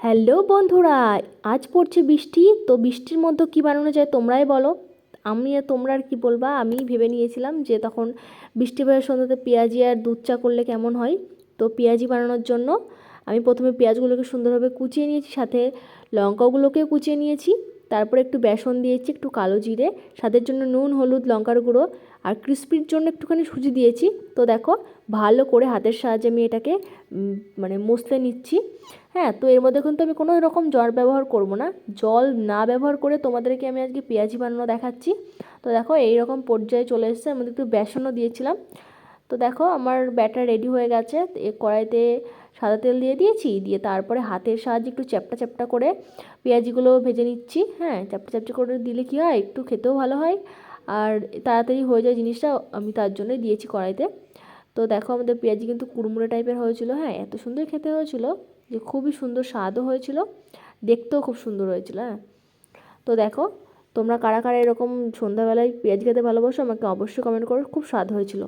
Hello বন্ধুরা, আজ পড়ছে বৃষ্টি। তো বৃষ্টির মধ্যে কী বানানো যায় তোমরাই বলো। আমি আর তোমরা আর কি বলবা। আমি ভেবে নিয়েছিলাম যে তখন বৃষ্টি ভয়ের সন্ধ্যাতে পেঁয়াজি আর দুধ চা করলে কেমন হয়। তো পেঁয়াজি বানানোর জন্য আমি প্রথমে পেঁয়াজগুলোকে সুন্দরভাবে কুচিয়ে নিয়েছি, সাথে লঙ্কাগুলোকেও কুচিয়ে নিয়েছি। তারপরে একটু বেসন দিয়েছি, একটু কালো জিরে, স্বাদের জন্য নুন, হলুদ, লঙ্কার গুঁড়ো আর ক্রিস্পির জন্য একটুখানি সুজি দিয়েছি। তো দেখো, ভালো করে হাতের সাহায্যে আমি এটাকে মানে মুছতে নিচ্ছি। হ্যাঁ, তো এর মধ্যে কিন্তু আমি কোনো রকম জল ব্যবহার করব না। জল না ব্যবহার করে তোমাদেরকে আমি আজকে পেঁয়াজি বানানো দেখাচ্ছি। তো দেখো, এই রকম পর্যায়ে চলে এসেছে। এর মধ্যে একটু বেসনও দিয়েছিলাম। তো দেখো, আমার ব্যাটার রেডি হয়ে গেছে। কড়াইতে সাদা তেল দিয়ে দিয়েছি, দিয়ে তারপরে হাতের সাহায্যে একটু চ্যাপটা চ্যাপটা করে পেঁয়াজিগুলো ভেজে নিচ্ছি। হ্যাঁ, চ্যাপটা চ্যাপটা করে দিলে কী হয়, একটু খেতেও ভালো হয় আর তাড়াতাড়ি হয়ে যায় জিনিসটা। আমি তার জন্যই দিয়েছি কড়াইতে। তো দেখো, আমাদের পেঁয়াজি কিন্তু কুড়মুড়ে টাইপের হয়েছিল। হ্যাঁ, এত সুন্দর খেতে হয়েছিল যে খুবই সুন্দর স্বাদও হয়েছিল, দেখতেও খুব সুন্দর হয়েছিল। হ্যাঁ, তো দেখো, তোমরা কারা কারা এরকম সন্ধ্যাবেলায় পেঁয়াজি খেতে ভালোবাসো আমাকে অবশ্যই কমেন্ট করো। খুব স্বাদ হয়েছিল।